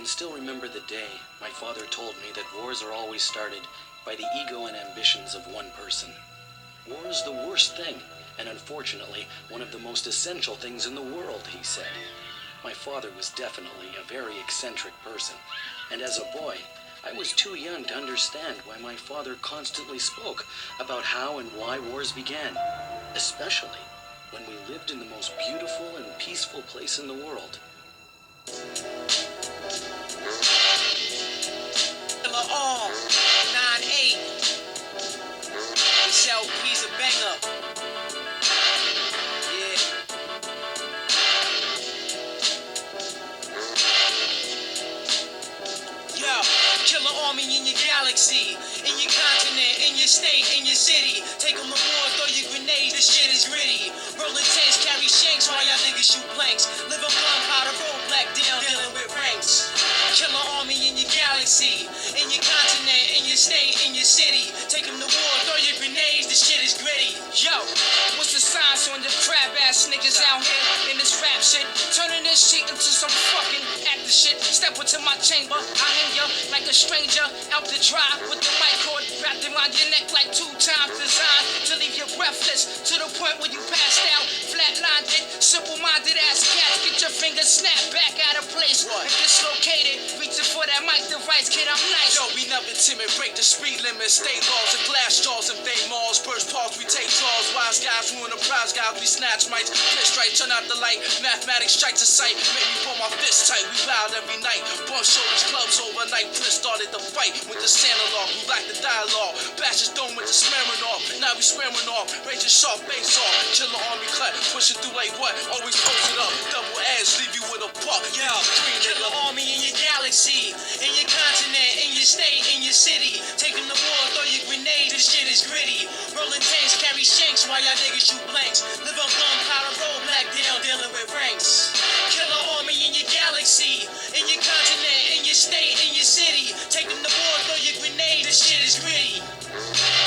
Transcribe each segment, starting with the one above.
still remember the day my father told me that wars are always started by the ego and ambitions of one person. War is the worst thing, and unfortunately, one of the most essential things in the world, he said. My father was definitely a very eccentric person, and as a boy, I was too young to understand why my father constantly spoke about how and why wars began, especially when we lived in the most beautiful and peaceful place in the world. All 9-8. This LP's a banger. Yeah. Yo, killer army in your galaxy, in your continent, in your state, in your city. Take them to war, throw your grenades, this shit is gritty. Rolling tanks, carry shanks while y'all niggas shoot blanks. Live on gunpowder, roll black down, dealing with ranks. Killer army in your galaxy, in your continent, in your state, in your city. Take them to war, throw your grenades, this shit is gritty. Yo, what's the science on the crab ass niggas out here in this rap shit? Turning this shit into some fucking actor shit. Step into my chamber, I hang ya like a stranger out the drive with the mic cord wrapped around your neck like 2 times designed to leave you breathless to the point where you passed out, flatlined it. Simple-minded ass cats, get your fingers snapped back out of place and dislocated. Reaching for that mic device, kid, I'm nice. Yo, we never timid, break the speed limit, state laws and glass jaws and fame malls. Burst paws, we take draws. Wise guys ruin the prize guys, we snatch mics. Fist strike, turn out the light. Mathematics strikes a sight. Make me pull my fist tight. We loud every night. Bump shoulders, clubs overnight. Prince started the fight with the Santa-Law. We like the dialogue. Bashes dome with the smearing off. Now we swearing off. Raging sharp face off. Killer army clap. Pushing through like what? Always posted up. Double edge, leave you with a puck. Yeah, killer army in your galaxy, in your continent, in your state, in your city. Take them to war, throw your grenades, this shit is gritty. Rolling tanks, carry shanks while y'all niggas shoot blanks. Live on gunpowder, roll black down, dealing with ranks. Killer army in your galaxy, in your continent, in your state, in your city. Take them to war, throw your grenades, this shit is gritty.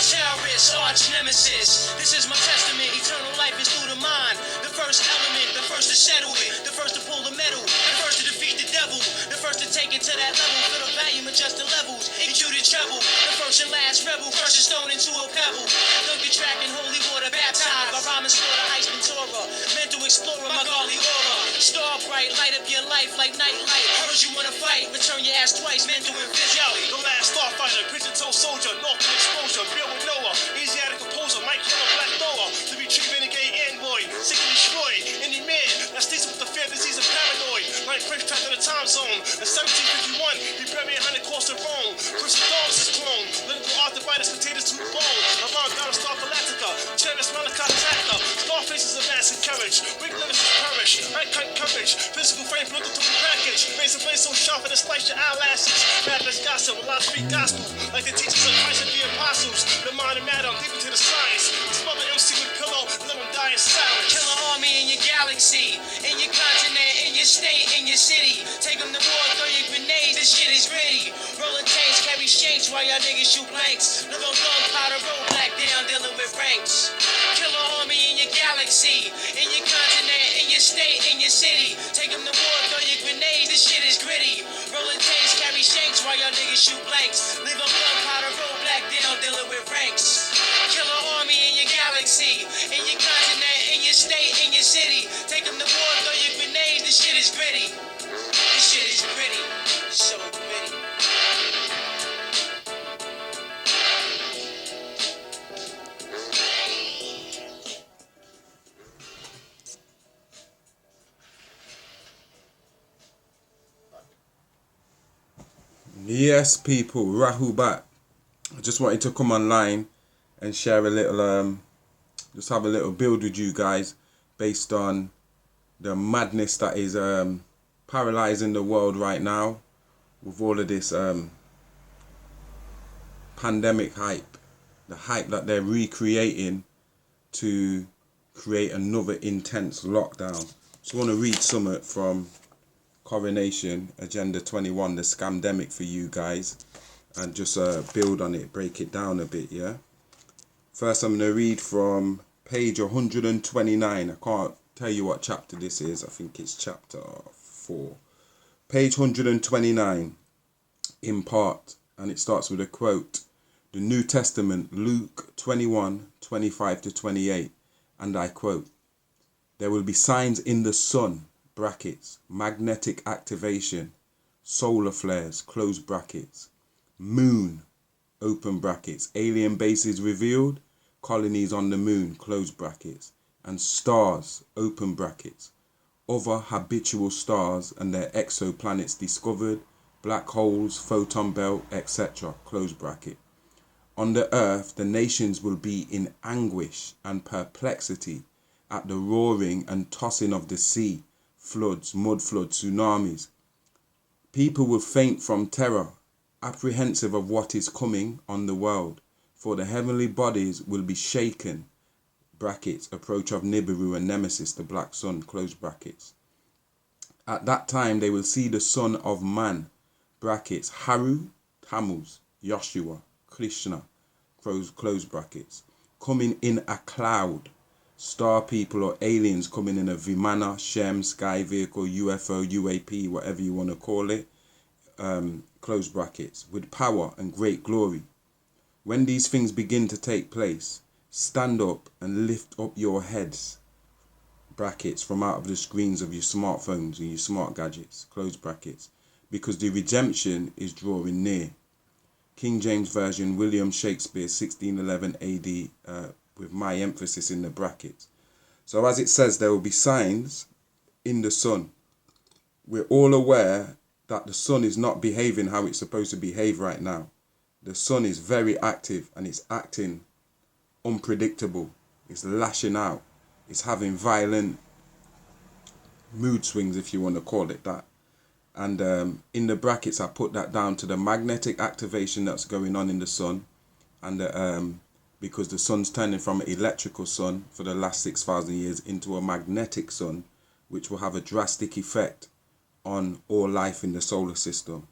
Terrorist, arch nemesis. This is my testament. Eternal life is through the mind. The first element, the first to settle it, the first to pull the metal, the first to defeat the devil, the first to take it to that level. Feel the volume, adjust the levels, EQ the treble. The first and last rebel, crush a stone into a pebble. Dunk the track in holy water, baptized by rhyming slaughter, ice Ventura. Mental explorer, my godly aura. Star bright, light up your life like night light. Heard you wanna fight, return your ass twice, mental and physical. The last starfighter, pigeon-toe soldier, northern exposure, Bill with Noah, Asiatic composer, Mike Yellow, Black Noah, to be treated renegade android, sick and destroyed. Any man that stays with the fear, disease, and paranoid, like French trapped in the time zone. In 1751, he buried behind the course of Rome. Christian dogs is clone, lyrical arthritis, contagious to the bone. Around Star Galactica, Terrorist Malachi Tacta, Scarface is advancing courage, weak limits is perish, uncut coverage, physical frame, political to the package, raise a blade so sharp that it slice your eyelashes. Madness gossip, a lot of speak gospel, like the teachers of Christ and the apostles. The mind and matter, deep into the science. This mother MC with pillow, let them die in silence. Killer army in your galaxy, in your continent, in your state, in your city. Take them to war, throw your grenades, this shit is gritty. Rolling tanks, carry shanks while y'all niggas shoot blanks. Live on gunpowder, roll black down, dealing with ranks. Killer army in your galaxy, in your continent, in your state, in your city. Take them to war, throw your grenades, this shit is gritty. Rolling tanks, carry shanks while y'all niggas shoot blanks. Live on gunpowder, roll black down, dealing with ranks. Killer army in your galaxy, in your continent, in your state, in your city. Take them to war, throw your grenades, this shit is gritty. This shit is gritty, so gritty. Yes, people, Rahu back. I just wanted to come online and share a little, just have a little build with you guys based on the madness that is paralyzing the world right now with all of this pandemic hype, the hype that they're recreating to create another intense lockdown. Just want to read something from Coronation Agenda 21, the scamdemic, for you guys, and just build on it, break it down a bit. Yeah, first I'm going to read from page 129. I can't tell you what chapter this is. I think it's chapter 4. Page 129 in part, and it starts with a quote. The New Testament, Luke 21:25-28, and I quote, "There will be signs in the sun, brackets, magnetic activation, solar flares, close brackets, moon, open brackets, alien bases revealed, colonies on the moon, close brackets, and stars, open brackets, other habitual stars and their exoplanets discovered, black holes, photon belt, etc., close bracket. On the earth, the nations will be in anguish and perplexity at the roaring and tossing of the sea, floods, mud floods, tsunamis. People will faint from terror, apprehensive of what is coming on the world, for the heavenly bodies will be shaken, brackets, approach of Nibiru and Nemesis, the black sun, close brackets. At that time they will see the Son of Man, brackets, Haru, Tammuz, Joshua, Krishna, close brackets, coming in a cloud, star people or aliens coming in a Vimana, Shem, sky vehicle, UFO, UAP, whatever you want to call it, close brackets, with power and great glory. When these things begin to take place, stand up and lift up your heads, brackets, from out of the screens of your smartphones and your smart gadgets, close brackets, because the redemption is drawing near. King James Version, William Shakespeare, 1611 AD, with my emphasis in the brackets. So as it says, there will be signs in the sun. We're all aware that the sun is not behaving how it's supposed to behave right now. The sun is very active and it's acting unpredictable. It's lashing out. It's having violent mood swings, if you want to call it that. And in the brackets, I put that down to the magnetic activation that's going on in the sun. And because the sun's turning from an electrical sun for the last 6,000 years into a magnetic sun, which will have a drastic effect on all life in the solar system.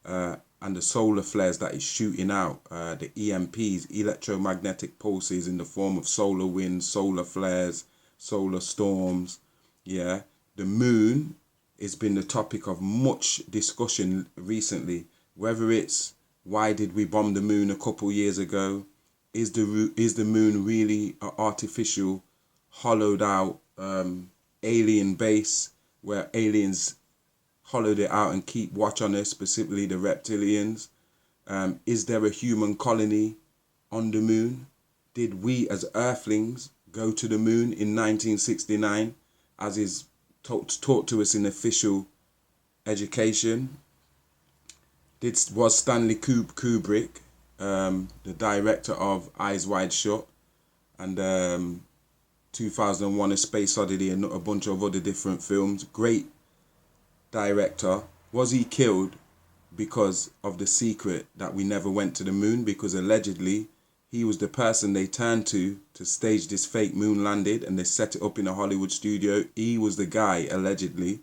And the solar flares that it's shooting out, the EMPs, electromagnetic pulses in the form of solar winds, solar flares, solar storms. Yeah, the moon has been the topic of much discussion recently, whether it's why did we bomb the moon a couple years ago? Is the moon really an artificial, hollowed out alien base where aliens hollowed it out and keep watch on us, specifically the reptilians? Is there a human colony on the moon? Did we as earthlings go to the moon in 1969, as is taught to us in official education? Was Stanley Kubrick, the director of Eyes Wide Shut and 2001 A Space Odyssey and a bunch of other different films, great director, was he killed because of the secret that we never went to the moon? Because allegedly he was the person they turned to stage this fake moon landing, and they set it up in a Hollywood studio. He was the guy, allegedly,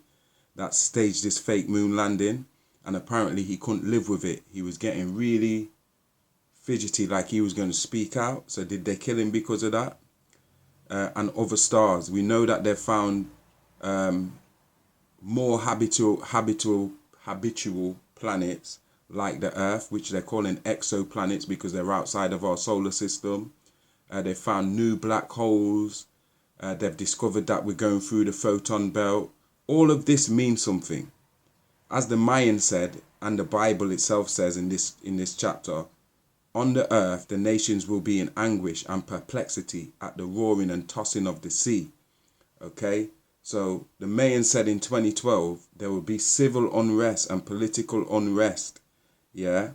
that staged this fake moon landing, and apparently he couldn't live with it. He was getting really fidgety, like he was going to speak out. So did they kill him because of that? And other stars. We know that they've found more habitual planets like the Earth, which they're calling exoplanets because they're outside of our solar system. They found new black holes. They've discovered that we're going through the photon belt. All of this means something. As the Mayan said, and the Bible itself says in this chapter, on the earth the nations will be in anguish and perplexity at the roaring and tossing of the sea. Okay? So the Mayan said in 2012 there will be civil unrest and political unrest. Yeah,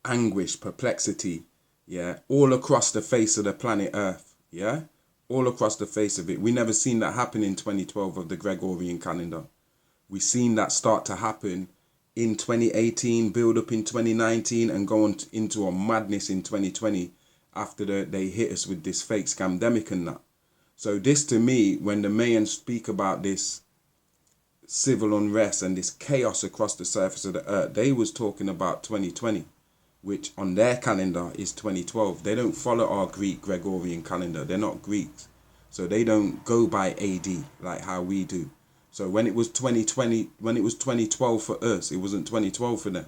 anguish, perplexity, yeah, all across the face of the planet Earth, yeah, all across the face of it. We never seen that happen in 2012 of the Gregorian calendar. We seen that start to happen in 2018, build up in 2019, and go on into a madness in 2020 after they hit us with this fake scamdemic and that. So this, to me, when the Mayans speak about this civil unrest and this chaos across the surface of the earth, they was talking about 2020, which on their calendar is 2012. They don't follow our Greek Gregorian calendar. They're not Greeks, so they don't go by AD like how we do. So when it was 2020, when it was 2012 for us, it wasn't 2012 for them.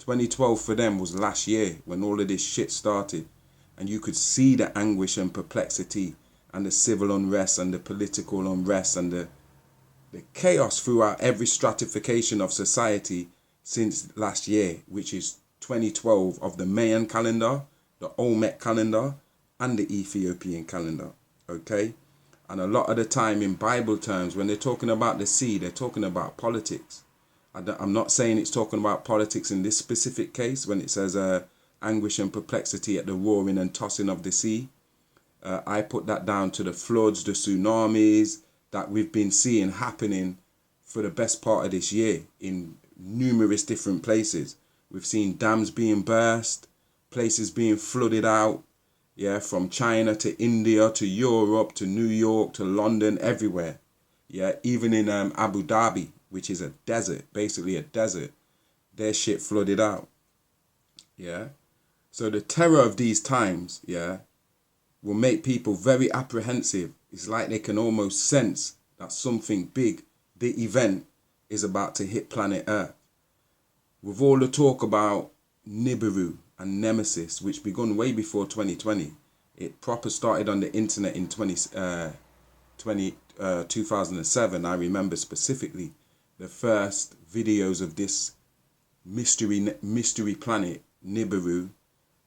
2012 for them was last year when all of this shit started. And you could see the anguish and perplexity and the civil unrest and the political unrest and the chaos throughout every stratification of society since last year, which is 2012 of the Mayan calendar, the Olmec calendar, and the Ethiopian calendar. Okay? And a lot of the time in Bible terms, when they're talking about the sea, they're talking about politics. I'm not saying it's talking about politics in this specific case when it says anguish and perplexity at the roaring and tossing of the sea. I put that down to the floods, the tsunamis that we've been seeing happening for the best part of this year in numerous different places. We've seen dams being burst, places being flooded out, yeah, from China to India to Europe to New York to London, everywhere. Yeah, even in Abu Dhabi, which is a desert, basically a desert, their shit flooded out. Yeah. So the terror of these times, yeah, will make people very apprehensive. It's like they can almost sense that something big, the event, is about to hit planet Earth. With all the talk about Nibiru and Nemesis, which begun way before 2020, it proper started on the internet in 2007. I remember specifically the first videos of this mystery planet, Nibiru,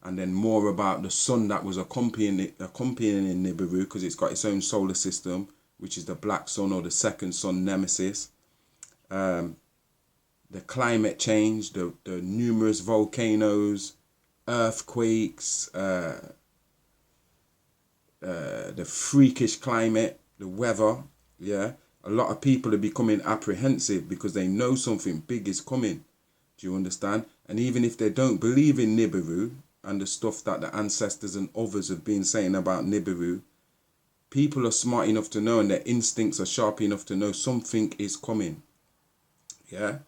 and then more about the sun that was accompanying Nibiru, because it's got its own solar system, which is the black sun or the second sun, Nemesis. The climate change, the numerous volcanoes, earthquakes, the freakish climate, the weather, yeah. A lot of people are becoming apprehensive because they know something big is coming. Do you understand? And even if they don't believe in Nibiru and the stuff that the ancestors and others have been saying about Nibiru, people are smart enough to know and their instincts are sharp enough to know something is coming. Yeah?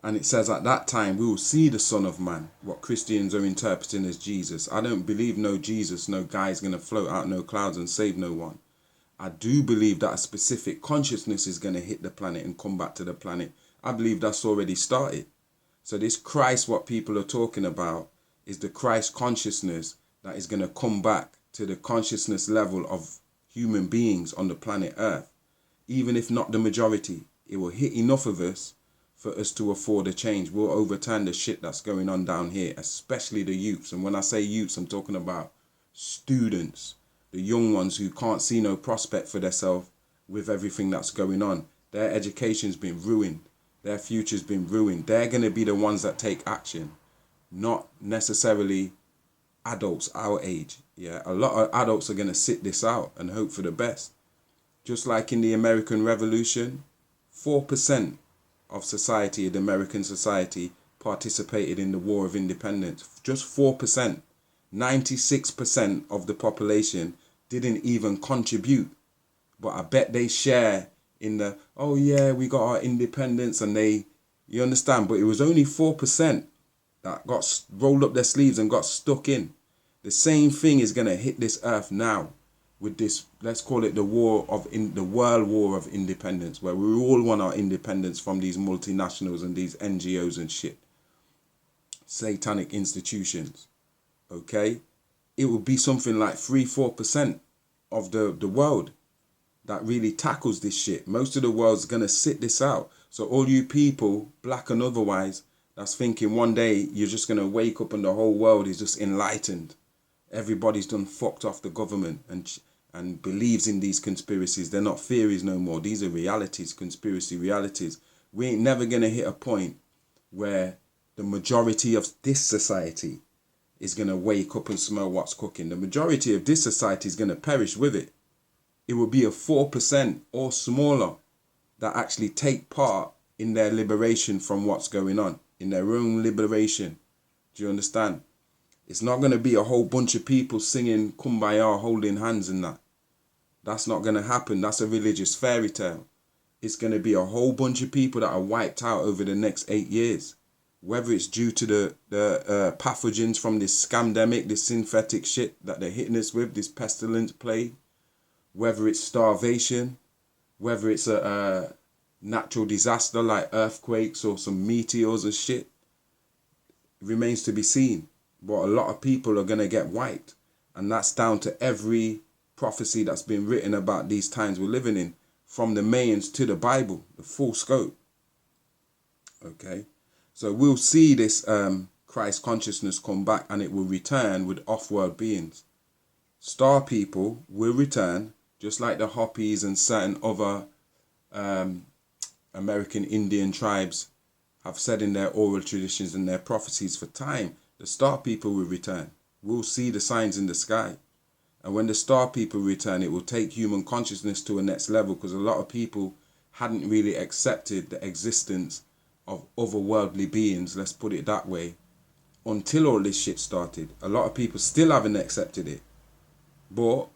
And it says at that time we will see the Son of Man, what Christians are interpreting as Jesus. I don't believe no Jesus, no guy's going to float out no clouds and save no one. I do believe that a specific consciousness is going to hit the planet and come back to the planet. I believe that's already started. So this Christ, what people are talking about, is the Christ consciousness that is going to come back to the consciousness level of human beings on the planet Earth. Even if not the majority, it will hit enough of us for us to afford a change. We'll overturn the shit that's going on down here, especially the youths. And when I say youths, I'm talking about students, the young ones who can't see no prospect for themselves with everything that's going on. Their education's been ruined. Their future's been ruined. They're going to be the ones that take action, not necessarily adults our age. Yeah, a lot of adults are going to sit this out and hope for the best. Just like in the American Revolution, 4% of society, the American society, participated in the War of Independence. Just 4%. 96% of the population didn't even contribute. But I bet they share in the, oh yeah, we got our independence, and they, you understand, but it was only 4% that got rolled up their sleeves and got stuck in. The same thing is going to hit this earth now with this, let's call it the the World War of Independence, where we all want our independence from these multinationals and these NGOs and shit. Satanic institutions. Okay? It would be something like 3-4% of the world that really tackles this shit. Most of the world's going to sit this out. So all you people, black and otherwise, that's thinking one day you're just going to wake up and the whole world is just enlightened. Everybody's done fucked off the government and believes in these conspiracies. They're not theories no more. These are realities, conspiracy realities. We ain't never going to hit a point where the majority of this society is going to wake up and smell what's cooking. The majority of this society is going to perish with it. It will be a 4% or smaller that actually take part in their liberation from what's going on, in their own liberation. Do you understand? It's not going to be a whole bunch of people singing Kumbaya, holding hands and that. That's not going to happen. That's a religious fairy tale. It's going to be a whole bunch of people that are wiped out over the next 8 years. Whether it's due to the pathogens from this scamdemic, this synthetic shit that they're hitting us with, this pestilence plague, whether it's starvation, whether it's natural disaster like earthquakes or some meteors and shit. It remains to be seen. But a lot of people are going to get wiped. And that's down to every prophecy that's been written about these times we're living in, from the Mayans to the Bible, the full scope. Okay, so we'll see this Christ consciousness come back, and it will return with off-world beings. Star people will return, just like the Hopis and certain other American Indian tribes have said in their oral traditions and their prophecies for time. The star people will return. We'll see the signs in the sky. And when the star people return, it will take human consciousness to a next level, because a lot of people hadn't really accepted the existence of otherworldly beings, let's put it that way, until all this shit started. A lot of people still haven't accepted it. But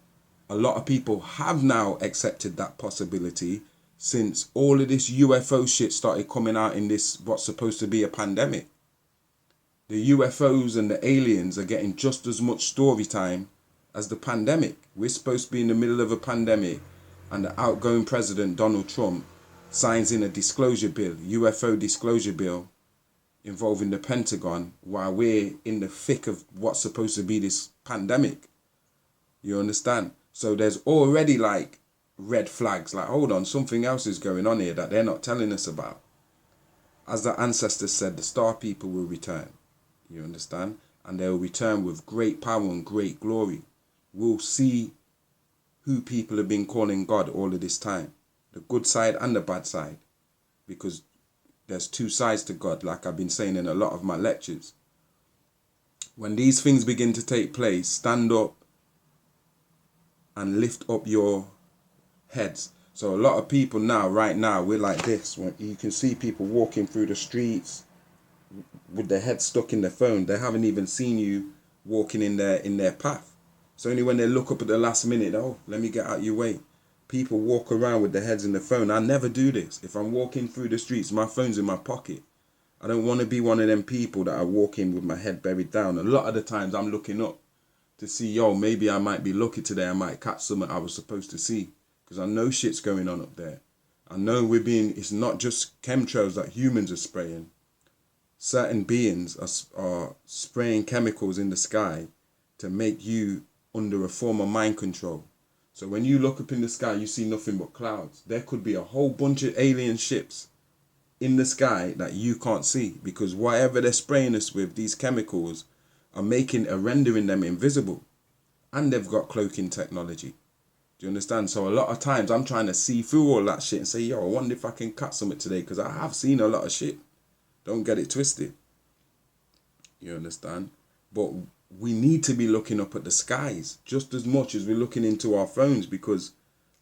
a lot of people have now accepted that possibility since all of this UFO shit started coming out in this, what's supposed to be a pandemic. The UFOs and the aliens are getting just as much story time as the pandemic. We're supposed to be in the middle of a pandemic, and the outgoing president, Donald Trump, signs in a disclosure bill, UFO disclosure bill, involving the Pentagon, while we're in the thick of what's supposed to be this pandemic. You understand? So there's already like red flags, like, hold on, something else is going on here that they're not telling us about. As the ancestors said, the star people will return. You understand? And they will return with great power and great glory. We'll see who people have been calling God all of this time. The good side and the bad side. Because there's two sides to God, like I've been saying in a lot of my lectures. When these things begin to take place, stand up and lift up your heads. So a lot of people now, right now, we're like this. When you can see people walking through the streets with their head stuck in their phone. They haven't even seen you walking in their path. It's only when they look up at the last minute, oh, let me get out your way. People walk around with their heads in the phone. I never do this. If I'm walking through the streets, my phone's in my pocket. I don't want to be one of them people that are walking with my head buried down. A lot of the times I'm looking up to see, yo, maybe I might be lucky today. I might catch something I was supposed to see. Because I know shit's going on up there. I know it's not just chemtrails that humans are spraying. Certain beings are spraying chemicals in the sky to make you under a form of mind control. So when you look up in the sky, you see nothing but clouds. There could be a whole bunch of alien ships in the sky that you can't see, because whatever they're spraying us with, these chemicals are rendering them invisible. And they've got cloaking technology. Do you understand? So a lot of times I'm trying to see through all that shit and say, yo, I wonder if I can cut something today, because I have seen a lot of shit. Don't get it twisted. You understand? But we need to be looking up at the skies just as much as we're looking into our phones, because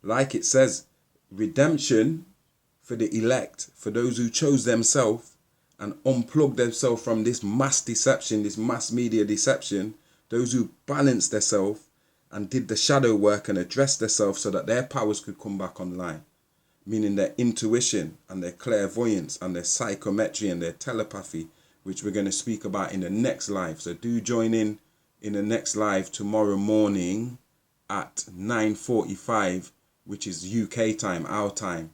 like it says, redemption for the elect, for those who chose themselves and unplugged themselves from this mass deception, this mass media deception, those who balanced themselves and did the shadow work and addressed themselves so that their powers could come back online. Meaning their intuition and their clairvoyance and their psychometry and their telepathy, which we're going to speak about in the next live. So do join in the next live tomorrow morning at 9:45, which is UK time, our time,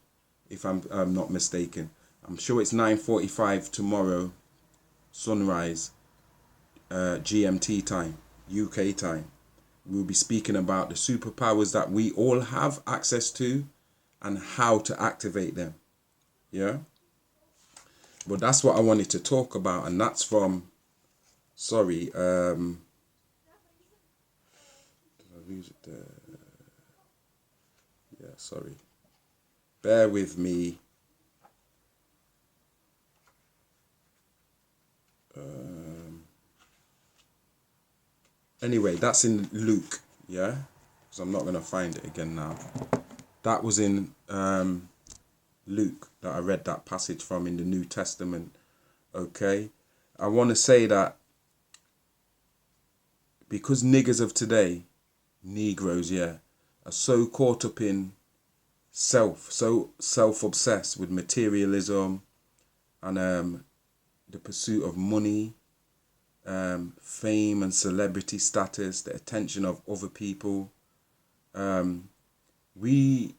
if I'm not mistaken. I'm sure it's 9:45 tomorrow, sunrise, GMT time, UK time. We'll be speaking about the superpowers that we all have access to and how to activate them. Yeah? But that's what I wanted to talk about, and that's from, sorry, did I lose it there? Yeah, sorry. Bear with me. Anyway, that's in Luke, yeah? Because I'm not going to find it again now. That was in Luke that I read that passage from in the New Testament. Okay, I want to say that because niggers of today, Negroes, yeah, are so caught up in so self-obsessed with materialism and the pursuit of money, fame and celebrity status, the attention of other people, we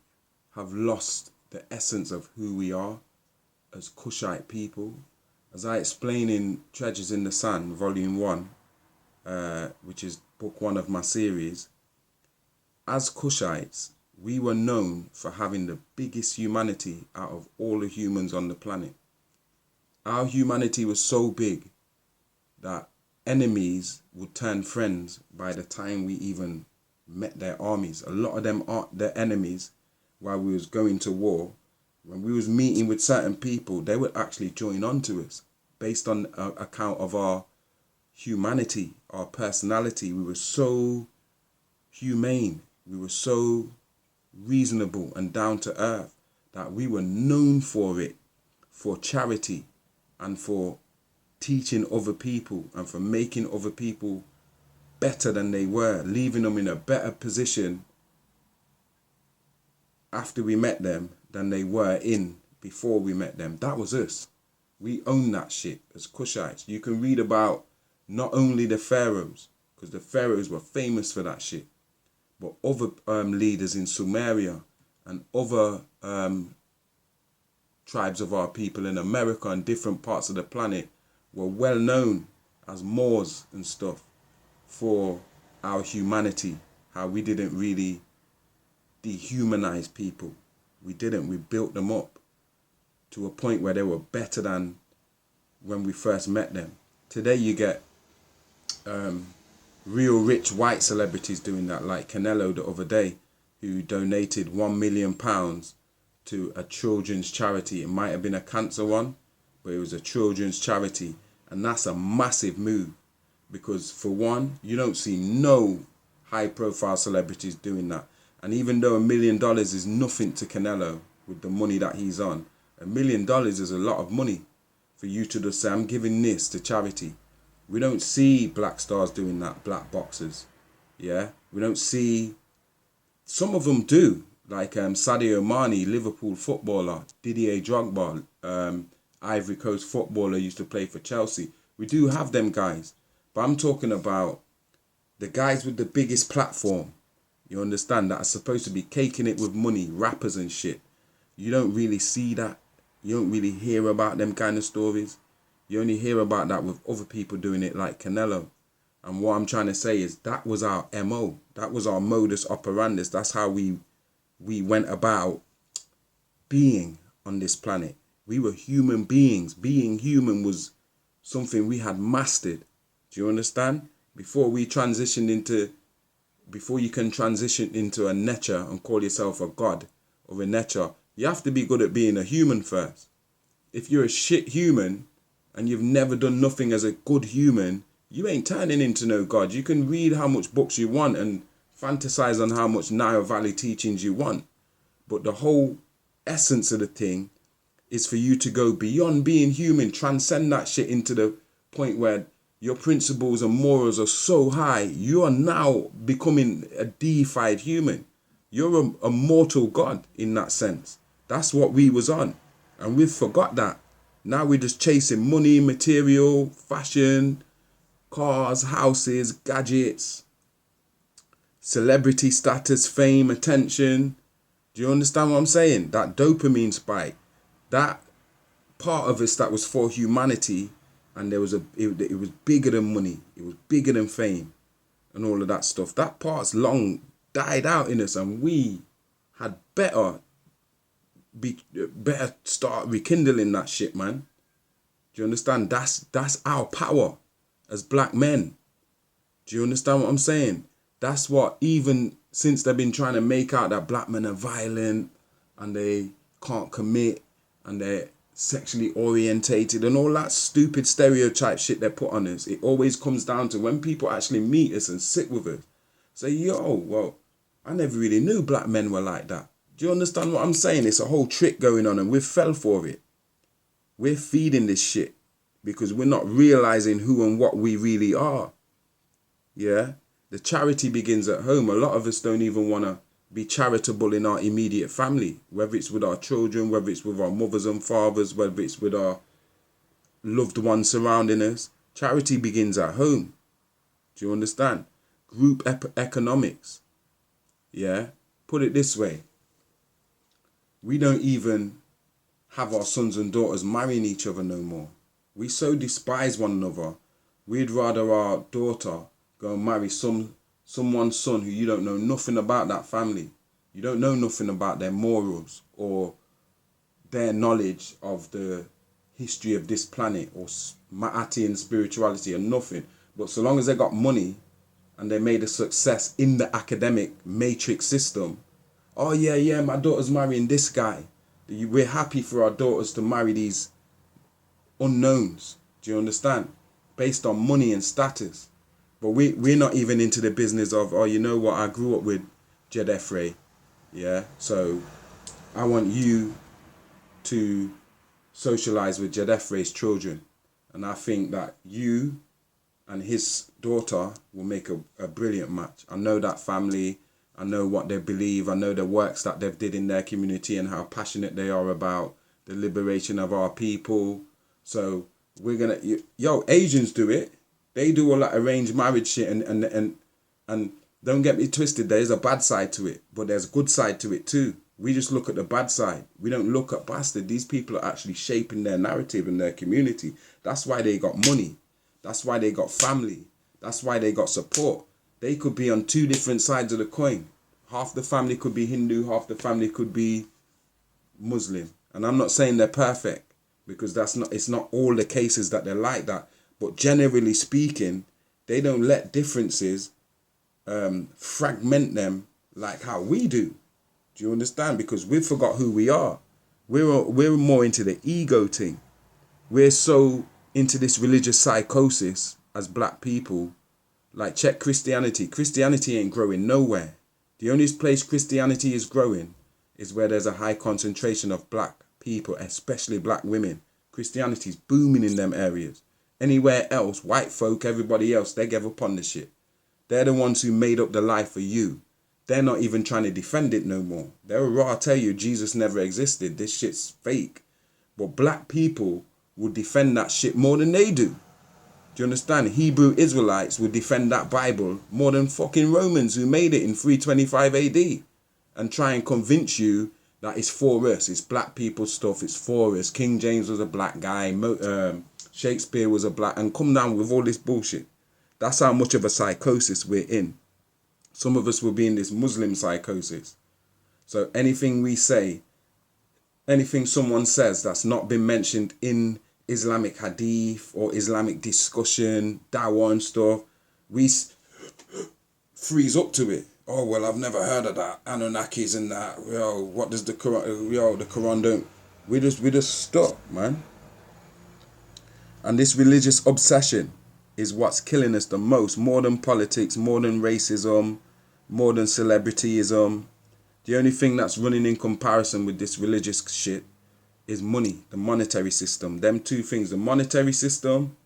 have lost the essence of who we are as Kushite people. As I explain in Treasures in the Sand, Volume 1, which is book 1 of my series, as Kushites, we were known for having the biggest humanity out of all the humans on the planet. Our humanity was so big that enemies would turn friends by the time we even met their armies. A lot of them are their enemies while we was going to war. When we was meeting with certain people, they would actually join on to us based on account of our humanity, our personality. We were so humane. We were so reasonable and down to earth that we were known for it, for charity and for teaching other people and for making other people better than they were, leaving them in a better position after we met them than they were in before we met them. That was us. We own that shit as Kushites. You can read about not only the pharaohs, because the pharaohs were famous for that shit, but other leaders in Sumeria and other tribes of our people in America and different parts of the planet were well known as Moors and stuff for our humanity, how we didn't really dehumanize people. We didn't. We built them up to a point where they were better than when we first met them. Today you get real rich white celebrities doing that, like Canelo the other day, who donated £1 million to a children's charity. It might have been a cancer one, but it was a children's charity. And that's a massive move, because for one, you don't see no high profile celebrities doing that. And even though $1 million is nothing to Canelo with the money that he's on, $1 million is a lot of money for you to just say, I'm giving this to charity. We don't see black stars doing that, black boxers. Yeah, we don't see. Some of them do, like Sadio Mane, Liverpool footballer, Didier Drogba, Ivory Coast footballer, used to play for Chelsea. We do have them guys, but I'm talking about the guys with the biggest platform. You understand, that are supposed to be caking it with money, rappers and shit. You don't really see that. You don't really hear about them kind of stories. You only hear about that with other people doing it, like Canelo. And what I'm trying to say is that was our MO. That was our modus operandus. That's how we went about being on this planet. We were human beings. Being human was something we had mastered. Do you understand? Before you can transition into a necha and call yourself a god or a necha, you have to be good at being a human first. If you're a shit human and you've never done nothing as a good human, you ain't turning into no god. You can read how much books you want and fantasize on how much Nile Valley teachings you want, but the whole essence of the thing is for you to go beyond being human, transcend that shit into the point where your principles and morals are so high, you are now becoming a deified human. You're a mortal god in that sense. That's what we was on. And we've forgot that. Now we're just chasing money, material, fashion, cars, houses, gadgets, celebrity status, fame, attention. Do you understand what I'm saying? That dopamine spike, that part of us that was for humanity, and it was bigger than money, it was bigger than fame and all of that stuff. That part's long died out in us, and we had better start rekindling that shit, man. Do you understand? That's our power as black men. Do you understand what I'm saying? That's what, even since they've been trying to make out that black men are violent and they can't commit and they're sexually orientated and all that stupid stereotype shit they put on us, it always comes down to when people actually meet us and sit with us, say, yo, well, I never really knew black men were like that. Do you understand what I'm saying? It's a whole trick going on, and we fell for it. We're feeding this shit because we're not realizing who and what we really are. Yeah? The charity begins at home. A lot of us don't even want to be charitable in our immediate family, whether it's with our children, whether it's with our mothers and fathers, whether it's with our loved ones surrounding us. Charity begins at home. Do you understand? Group economics. Yeah? Put it this way. We don't even have our sons and daughters marrying each other no more. We so despise one another. We'd rather our daughter go and marry someone's son who you don't know nothing about that family. You don't know nothing about their morals or their knowledge of the history of this planet or Ma'atian spirituality or nothing. But so long as they got money and they made a success in the academic matrix system, oh yeah, my daughter's marrying this guy. We're happy for our daughters to marry these unknowns. Do you understand? Based on money and status. But we're not even into the business of, oh, you know what, I grew up with Jed Efre. Yeah, so I want you to socialize with Jed Efre's children. And I think that you and his daughter will make a brilliant match. I know that family. I know what they believe. I know the works that they've did in their community and how passionate they are about the liberation of our people. So we're gonna, Asians do it. They do all that arranged marriage shit and don't get me twisted. There is a bad side to it, but there's a good side to it too. We just look at the bad side. We don't look at bastard. These people are actually shaping their narrative in their community. That's why they got money. That's why they got family. That's why they got support. They could be on two different sides of the coin. Half the family could be Hindu, half the family could be Muslim. And I'm not saying they're perfect, because it's not all the cases that they're like that. But generally speaking, they don't let differences fragment them like how we do. Do you understand? Because we've forgot who we are. We're more into the ego thing. We're so into this religious psychosis as black people. Like, check Christianity. Christianity ain't growing nowhere. The only place Christianity is growing is where there's a high concentration of black people, especially black women. Christianity's booming in them areas. Anywhere else, white folk, everybody else, they give up on the shit. They're the ones who made up the lie for you. They're not even trying to defend it no more. They'll raw tell you Jesus never existed. This shit's fake. But black people will defend that shit more than they do. Do you understand? Hebrew Israelites would defend that Bible more than fucking Romans who made it in 325 AD and try and convince you that it's for us. It's black people stuff. It's for us. King James was a black guy. Shakespeare was a black, and come down with all this bullshit. That's how much of a psychosis we're in. Some of us will be in this Muslim psychosis. So anything we say, anything someone says that's not been mentioned in Islamic hadith or Islamic discussion, dawah and stuff, we freeze up to it. Oh, well, I've never heard of that. Anunnakis and that. Yo, what does the Quran, the Quran don't. We just stop, man. And this religious obsession is what's killing us the most. More than politics, more than racism, more than celebrityism. The only thing that's running in comparison with this religious shit is money, the monetary system. Them two things, the monetary system,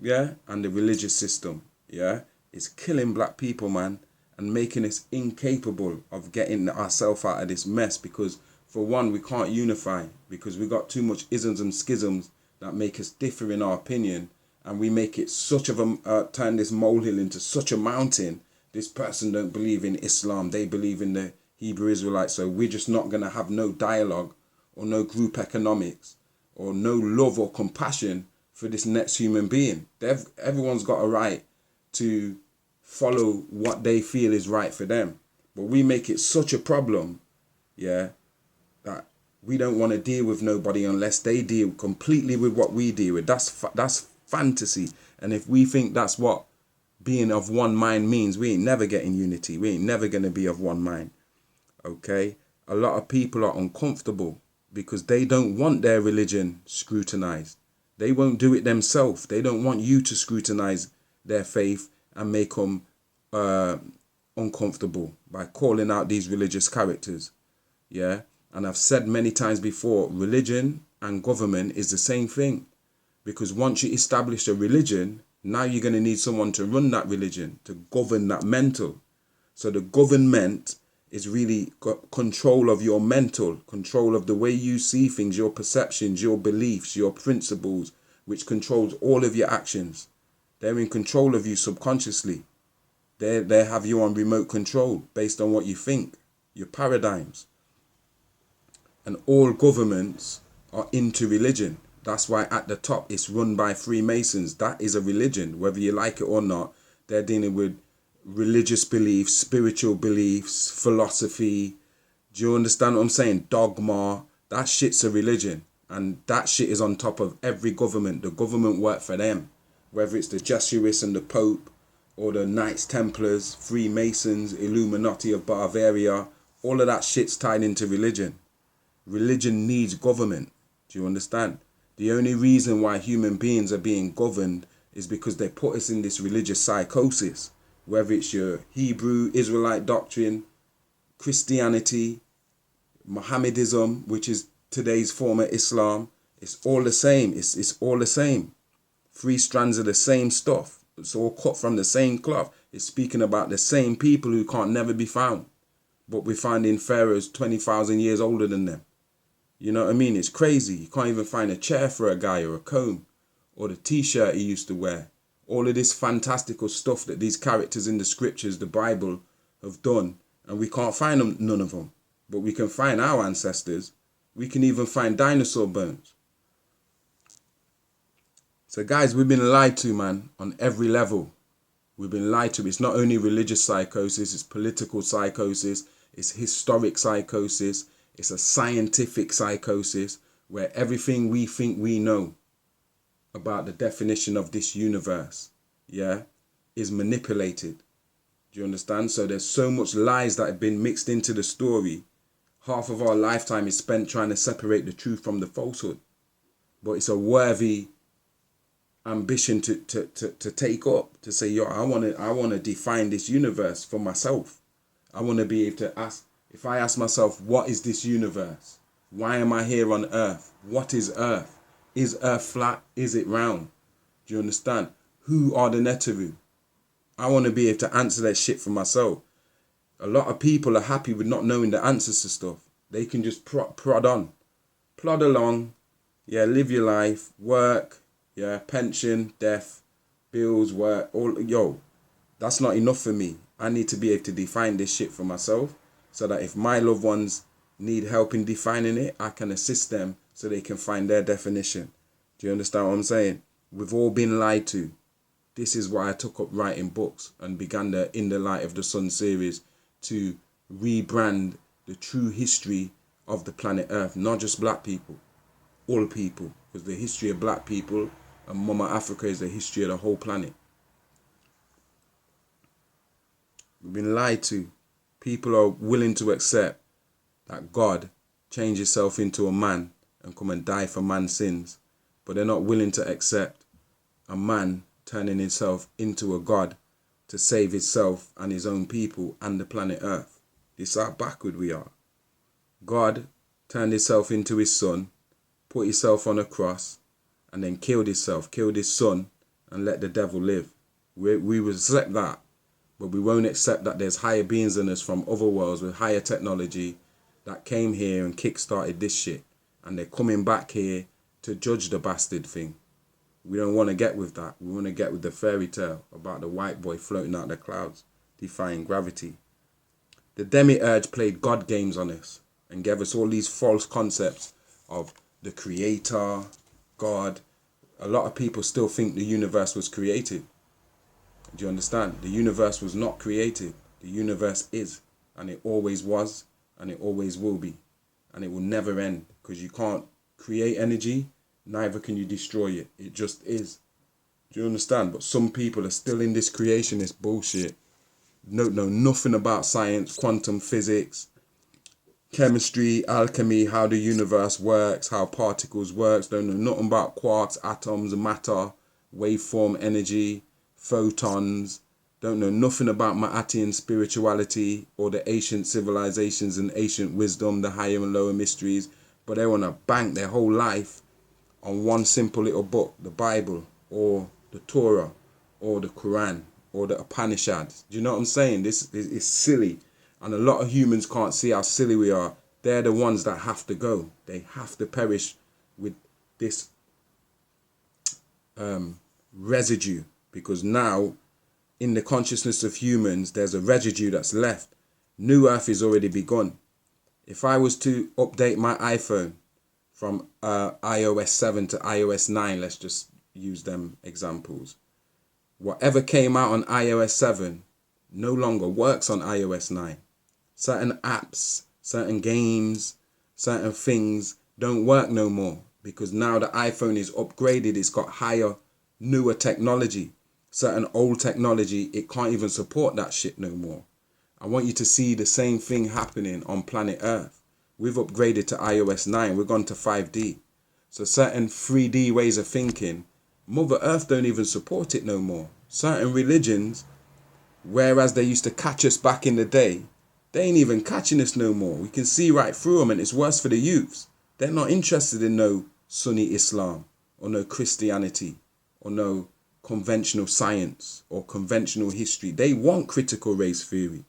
yeah, and the religious system, yeah, is killing black people, man, and making us incapable of getting ourselves out of this mess. Because for one, we can't unify because we got too much isms and schisms that make us differ in our opinion, and we make it such of a turn this molehill into such a mountain. This person don't believe in Islam, they believe in the Hebrew Israelites, so we're just not going to have no dialogue or no group economics or no love or compassion for this next human being. Everyone's got a right to follow what they feel is right for them. But we make it such a problem, yeah, that we don't want to deal with nobody unless they deal completely with what we deal with. That's fantasy. And if we think that's what being of one mind means, we ain't never getting unity. We ain't never going to be of one mind. Okay? A lot of people are uncomfortable because they don't want their religion scrutinized. They won't do it themselves. They don't want you to scrutinize their faith and make them uncomfortable by calling out these religious characters. Yeah? And I've said many times before, religion and government is the same thing. Because once you establish a religion, now you're going to need someone to run that religion, to govern that mental. So the government is really control of your mental, control of the way you see things, your perceptions, your beliefs, your principles, which controls all of your actions. They're in control of you subconsciously. They have you on remote control based on what you think, your paradigms. And all governments are into religion. That's why at the top it's run by Freemasons. That is a religion, whether you like it or not. They're dealing with religious beliefs, spiritual beliefs, philosophy. Do you understand what I'm saying? Dogma. That shit's a religion. And that shit is on top of every government. The government work for them. Whether it's the Jesuits and the Pope, or the Knights Templars, Freemasons, Illuminati of Bavaria. All of that shit's tied into religion. Religion needs government. Do you understand? The only reason why human beings are being governed is because they put us in this religious psychosis. Whether it's your Hebrew, Israelite doctrine, Christianity, Mohammedism, which is today's form of Islam, it's all the same. It's all the same. 3 strands of the same stuff. It's all cut from the same cloth. It's speaking about the same people who can't never be found. But we're finding pharaohs 20,000 years older than them. You know what I mean? It's crazy. You can't even find a chair for a guy or a comb or the t-shirt he used to wear. All of this fantastical stuff that these characters in the scriptures, the Bible, have done. And we can't find them, none of them. But we can find our ancestors. We can even find dinosaur bones. So guys, we've been lied to, man, on every level. We've been lied to. It's not only religious psychosis, it's political psychosis, it's historic psychosis, it's a scientific psychosis where everything we think we know about the definition of this universe, yeah, is manipulated. Do you understand? So there's so much lies that have been mixed into the story. Half of our lifetime is spent trying to separate the truth from the falsehood. But it's a worthy ambition to take up, to say, yo, I want to define this universe for myself. I want to be able to ask, if I ask myself, what is this universe? Why am I here on Earth? What is Earth? Is Earth flat? Is it round? Do you understand? Who are the Neteru? I want to be able to answer that shit for myself. A lot of people are happy with not knowing the answers to stuff. They can just plod along, yeah, live your life, work, yeah, pension, death, bills, work, all, yo, that's not enough for me. I need to be able to define this shit for myself so that if my loved ones need help in defining it, I can assist them so they can find their definition. Do you understand what I'm saying? We've all been lied to. This is why I took up writing books and began the In the Light of the Sun series to rebrand the true history of the planet Earth, not just black people, all people, because the history of black people and Mama Africa is the history of the whole planet. We've been lied to. People are willing to accept that God changed himself into a man and come and die for man's sins, but they're not willing to accept a man turning himself into a God to save himself and his own people and the planet Earth. This is how backward we are. God turned himself into his son, put himself on a cross, and then killed himself, killed his son, and let the devil live. We will accept that, but we won't accept that there's higher beings than us from other worlds with higher technology that came here and kick-started this shit. And they're coming back here to judge the bastard thing. We don't want to get with that. We want to get with the fairy tale about the white boy floating out the clouds, defying gravity. The demiurge played God games on us and gave us all these false concepts of the creator, God. A lot of people still think the universe was created. Do you understand? The universe was not created. The universe is, and it always was, and it always will be, and it will never end, because you can't create energy, neither can you destroy it. It just is. Do you understand? But some people are still in this creationist bullshit. Don't know nothing about science, quantum physics, chemistry, alchemy, how the universe works, how particles works. Don't know nothing about quarks, atoms, matter, waveform energy, photons. Don't know nothing about Ma'atian spirituality or the ancient civilizations and ancient wisdom, the higher and lower mysteries. But they want to bank their whole life on one simple little book, the Bible or the Torah or the Quran or the Upanishads. Do you know what I'm saying? This is silly. And a lot of humans can't see how silly we are. They're the ones that have to go. They have to perish with this residue. Because now, in the consciousness of humans, there's a residue that's left. New Earth is already begun. If I was to update my iPhone from iOS 7 to iOS 9, let's just use them examples. Whatever came out on iOS 7 no longer works on iOS 9. Certain apps, certain games, certain things don't work no more because now the iPhone is upgraded. It's got higher, newer technology. Certain old technology, it can't even support that shit no more. I want you to see the same thing happening on planet Earth. We've upgraded to iOS 9. We're gone to 5D. So certain 3D ways of thinking, Mother Earth don't even support it no more. Certain religions, whereas they used to catch us back in the day, they ain't even catching us no more. We can see right through them, and it's worse for the youths. They're not interested in no Sunni Islam or no Christianity or no conventional science or conventional history. They want critical race theory.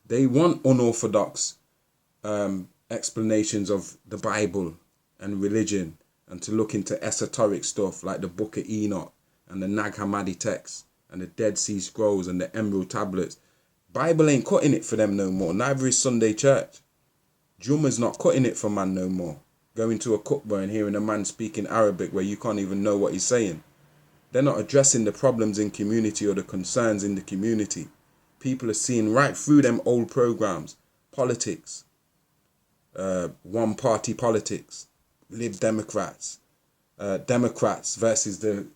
They want unorthodox explanations of the Bible and religion, and to look into esoteric stuff like the Book of Enoch and the Nag Hammadi texts and the Dead Sea Scrolls and the Emerald Tablets. Bible ain't cutting it for them no more. Neither is Sunday church. Jumma's not cutting it for man no more. Going to a khutbah and hearing a man speaking Arabic where you can't even know what he's saying. They're not addressing the problems in community or the concerns in the community. People are seeing right through them old programs. Politics. One party politics. Lib Democrats. Democrats versus the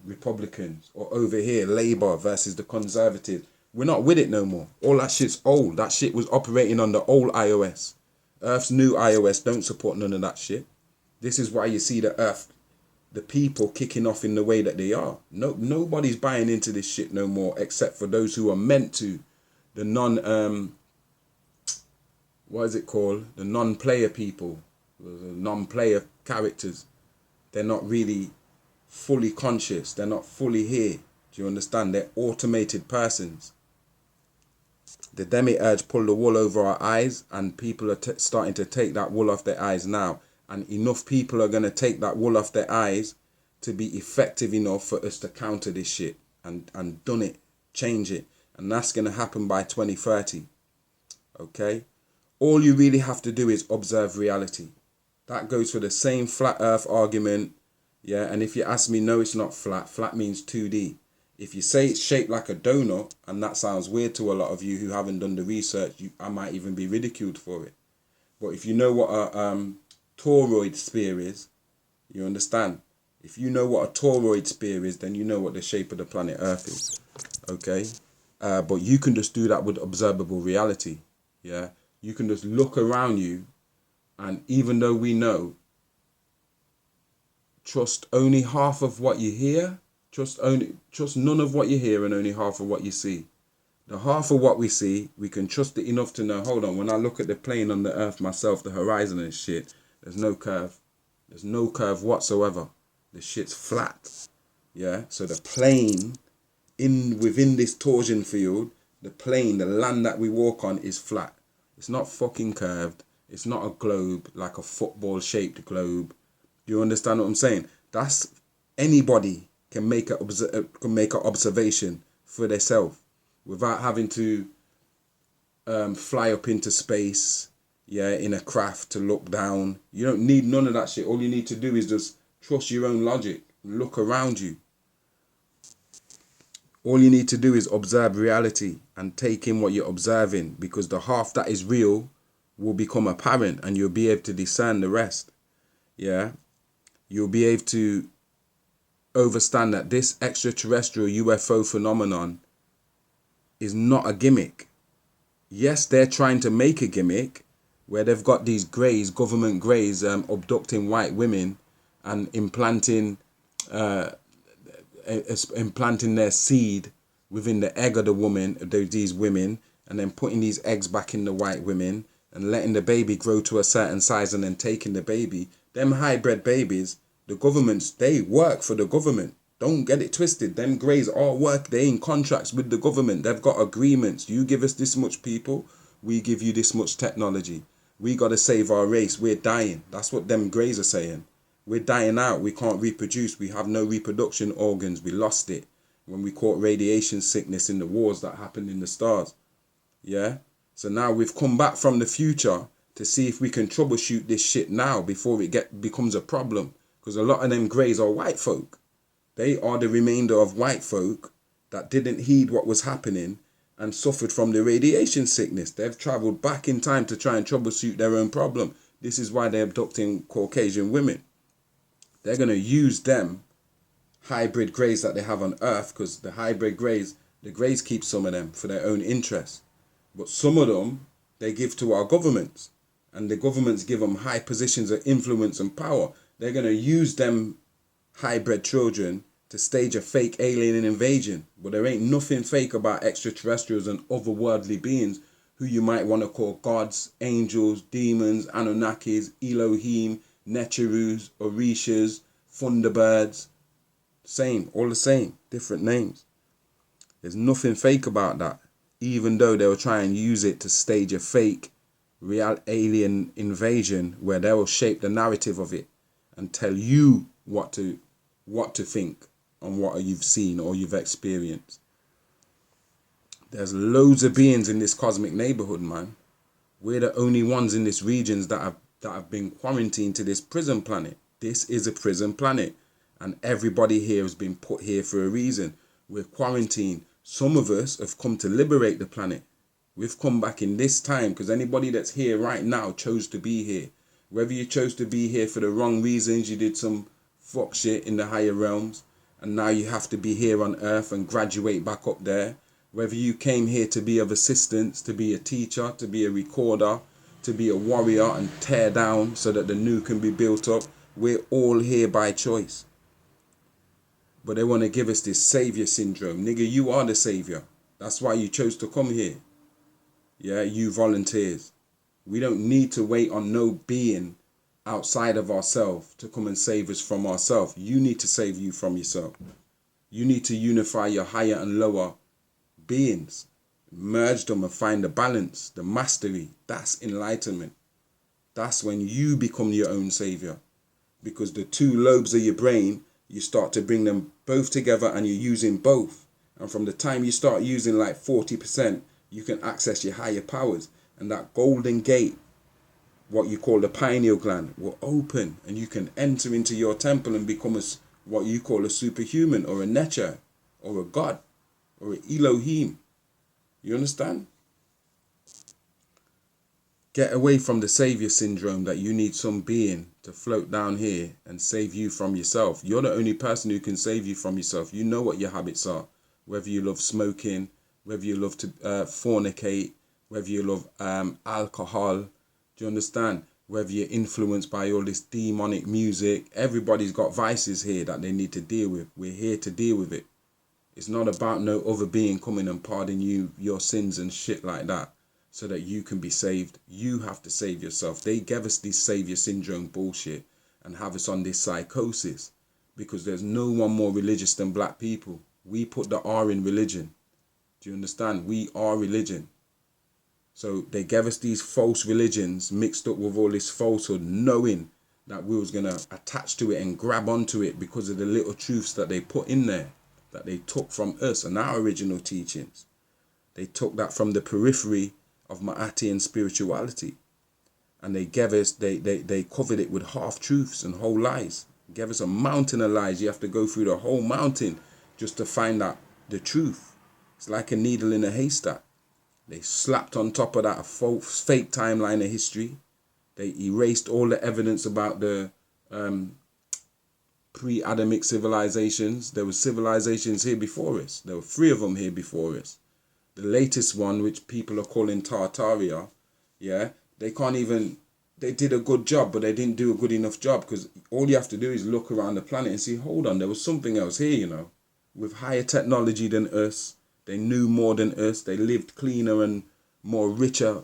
Republicans. Or over here, Labour versus the Conservatives. We're not with it no more. All that shit's old. That shit was operating on the old iOS. Earth's new iOS don't support none of that shit. This is why you see the Earth, the people kicking off in the way that they are. Nobody's buying into this shit no more except for those who are meant to. The what is it called? The non-player people. The non-player characters. They're not really fully conscious. They're not fully here. Do you understand? They're automated persons. The demiurge pulled the wool over our eyes, and people are starting to take that wool off their eyes now. And enough people are going to take that wool off their eyes to be effective enough for us to counter this shit and done it, change it. And that's going to happen by 2030. Okay? All you really have to do is observe reality. That goes for the same flat earth argument. Yeah, and if you ask me, no, it's not flat. Flat means 2D. If you say it's shaped like a donut, and that sounds weird to a lot of you who haven't done the research, I might even be ridiculed for it. But if you know what a toroid sphere is, you understand. If you know what a toroid sphere is, then you know what the shape of the planet Earth is. Okay? But you can just do that with observable reality. Yeah? You can just look around you, and even though we know, trust only half of what you hear. Trust none of what you hear and only half of what you see. The half of what we see, we can trust it enough to know, hold on, when I look at the plane on the Earth myself, the horizon and shit, there's no curve. There's no curve whatsoever. The shit's flat. Yeah? So the plane, within this torsion field, the plane, the land that we walk on is flat. It's not fucking curved. It's not a globe, like a football-shaped globe. Do you understand what I'm saying? That's anybody can make an observation for themselves without having to fly up into space, yeah, in a craft to look down. You don't need none of that shit. All you need to do is just trust your own logic. Look around you. All you need to do is observe reality and take in what you're observing, because the half that is real will become apparent and you'll be able to discern the rest. Yeah? You'll be able to understand that this extraterrestrial UFO phenomenon is not a gimmick. Yes, they're trying to make a gimmick where they've got these greys, government greys, abducting white women and implanting their seed within the egg of the woman, these women, and then putting these eggs back in the white women and letting the baby grow to a certain size and then taking the baby. Them hybrid babies, the governments, they work for the government. Don't get it twisted. Them greys all work. They in contracts with the government. They've got agreements. You give us this much people, we give you this much technology. We got to save our race. We're dying. That's what them greys are saying. We're dying out. We can't reproduce. We have no reproduction organs. We lost it when we caught radiation sickness in the wars that happened in the stars. Yeah? So now we've come back from the future to see if we can troubleshoot this shit now before it becomes a problem. Because a lot of them greys are white folk. They are the remainder of white folk that didn't heed what was happening and suffered from the radiation sickness. They've travelled back in time to try and troubleshoot their own problem. This is why they're abducting Caucasian women. They're going to use them hybrid greys that they have on Earth, because the hybrid greys, the greys keep some of them for their own interests. But some of them, they give to our governments. And the governments give them high positions of influence and power. They're going to use them hybrid children to stage a fake alien invasion. But there ain't nothing fake about extraterrestrials and otherworldly beings who you might want to call gods, angels, demons, Anunnakis, Elohim, Netcherus, Orishas, Thunderbirds. Same, all the same, different names. There's nothing fake about that, even though they will try and use it to stage a fake real alien invasion where they will shape the narrative of it and tell you what to think on what you've seen or you've experienced. There's loads of beings in this cosmic neighborhood, man. We're the only ones in this regions that have been quarantined to this prison planet. This is a prison planet, and everybody here has been put here for a reason. We're quarantined. Some of us have come to liberate the planet. We've come back in this time because anybody that's here right now chose to be here. Whether you chose to be here for the wrong reasons, you did some fuck shit in the higher realms, and now you have to be here on Earth and graduate back up there. Whether you came here to be of assistance, to be a teacher, to be a recorder, to be a warrior and tear down so that the new can be built up, we're all here by choice. But they want to give us this savior syndrome. Nigga, you are the savior. That's why you chose to come here. Yeah, you volunteers. We don't need to wait on no being outside of ourselves to come and save us from ourselves. You need to save you from yourself. You need to unify your higher and lower beings. Merge them and find the balance, the mastery. That's enlightenment. That's when you become your own savior. Because the two lobes of your brain, you start to bring them both together and you're using both. And from the time you start using like 40%, you can access your higher powers. And that golden gate, what you call the pineal gland, will open and you can enter into your temple and become what you call a superhuman or a Netcher or a god or an Elohim. You understand? Get away from the savior syndrome that you need some being to float down here and save you from yourself. You're the only person who can save you from yourself. You know what your habits are. Whether you love smoking, whether you love to fornicate, whether you love alcohol. Do you understand? Whether you're influenced by all this demonic music. Everybody's got vices here that they need to deal with. We're here to deal with it. It's not about no other being coming and pardoning you your sins and shit like that so that you can be saved. You have to save yourself. They gave us this savior syndrome bullshit and have us on this psychosis because there's no one more religious than black people. We put the R in religion. Do you understand? We are religion. So they gave us these false religions mixed up with all this falsehood, knowing that we was going to attach to it and grab onto it because of the little truths that they put in there, that they took from us and our original teachings. They took that from the periphery of Ma'atian spirituality. And they gave us, they covered it with half-truths and whole lies. Gave us a mountain of lies. You have to go through the whole mountain just to find out the truth. It's like a needle in a haystack. They slapped on top of that a false, fake timeline of history. They erased all the evidence about the pre-Adamic civilizations. There were civilizations here before us. There were 3 of them here before us. The latest one, which people are calling Tartaria, yeah, they did a good job, but they didn't do a good enough job because all you have to do is look around the planet and see, hold on, there was something else here, you know, with higher technology than us. They knew more than us. They lived cleaner and more richer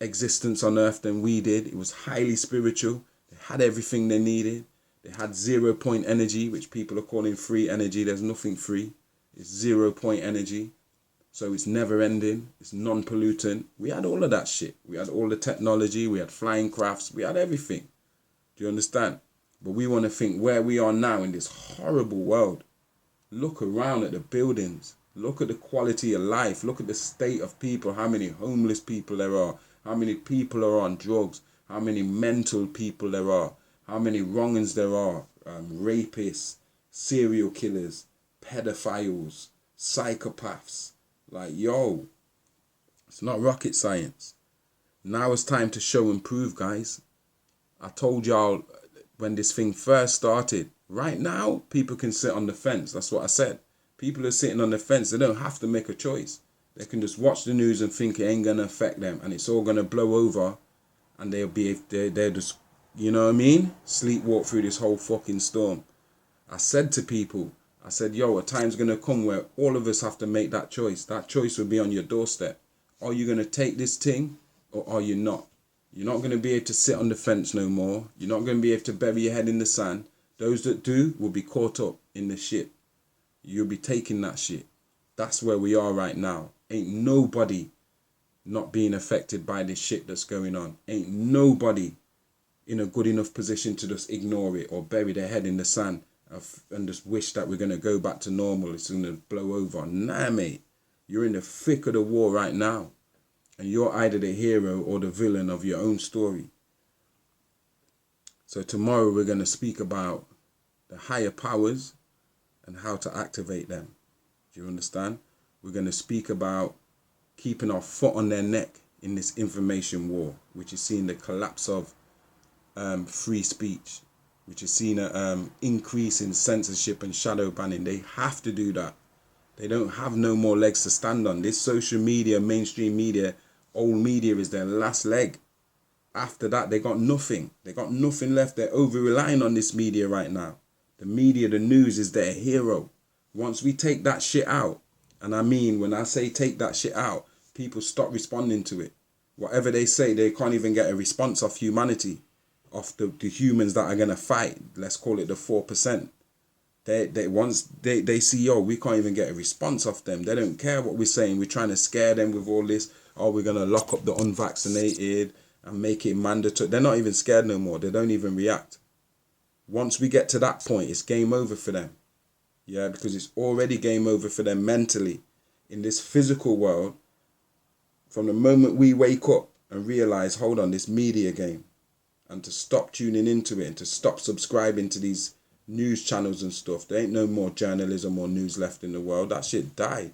existence on earth than we did. It was highly spiritual. They had everything they needed. They had 0 point energy, which people are calling free energy. There's nothing free. It's 0 point energy. So it's never ending. It's non-pollutant. We had all of that shit. We had all the technology. We had flying crafts. We had everything. Do you understand? But we want to think where we are now in this horrible world. Look around at the buildings. Look at the quality of life. Look at the state of people. How many homeless people there are. how many people are on drugs, how many mental people there are, how many wrongins there are, rapists, serial killers, pedophiles, psychopaths. Like, yo, it's not rocket science. Now it's time to show and prove, guys. I told y'all when this thing first started, right now, people can sit on the fence. That's what I said. People are sitting on the fence. They don't have to make a choice. They can just watch the news and think it ain't going to affect them. And it's all going to blow over. And they'll just, you know what I mean? Sleepwalk through this whole fucking storm. I said to people, I said, yo, a time's going to come where all of us have to make that choice. That choice will be on your doorstep. Are you going to take this thing or are you not? You're not going to be able to sit on the fence no more. You're not going to be able to bury your head in the sand. Those that do will be caught up in the shit. You'll be taking that shit. That's where we are right now. Ain't nobody not being affected by this shit that's going on. Ain't nobody in a good enough position to just ignore it or bury their head in the sand and just wish that we're going to go back to normal. It's going to blow over. Nah, mate. You're in the thick of the war right now. And you're either the hero or the villain of your own story. So tomorrow we're going to speak about the higher powers and how to activate them. Do you understand? We're going to speak about keeping our foot on their neck in this information war, which is seeing the collapse of free speech, which is seeing an increase in censorship and shadow banning. They have to do that. They don't have no more legs to stand on. This social media, mainstream media, old media is their last leg. After that, they got nothing. They got nothing left. They're over-relying on this media right now. The media, the news is their hero. Once we take that shit out, and I mean, when I say take that shit out, people stop responding to it. Whatever they say, they can't even get a response off humanity, off the humans that are going to fight. Let's call it the 4%. Once they see, yo, we can't even get a response off them. They don't care what we're saying. We're trying to scare them with all this. Oh, we're going to lock up the unvaccinated and make it mandatory. They're not even scared no more. They don't even react. Once we get to that point, it's game over for them. Yeah, because it's already game over for them mentally. In this physical world, from the moment we wake up and realize, hold on, this media game, and to stop tuning into it and to stop subscribing to these news channels and stuff. There ain't no more journalism or news left in the world. That shit died.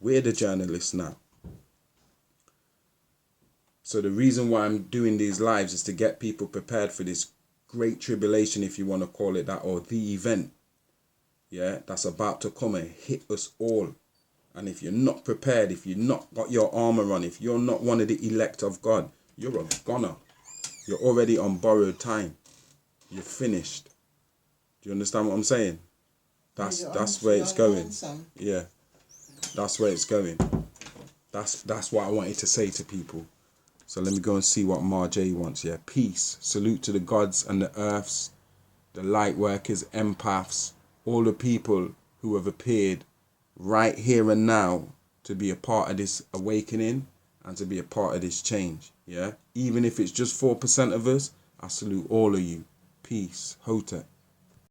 We're the journalists now. So the reason why I'm doing these lives is to get people prepared for this great tribulation, if you want to call it that, or the event, yeah, that's about to come and hit us all. And if you're not prepared, if you've not got your armor on, if you're not one of the elect of God, you're a goner. You're already on borrowed time. You're finished. Do you understand what I'm saying? That's where it's going. Yeah, that's where it's going. That's what I wanted to say to people. So let me go and see what Marjay wants. Yeah, peace. Salute to the gods and the earths, the light workers, empaths, all the people who have appeared right here and now to be a part of this awakening and to be a part of this change. Yeah, even if it's just 4% of us, I salute all of you. Peace. Hotep.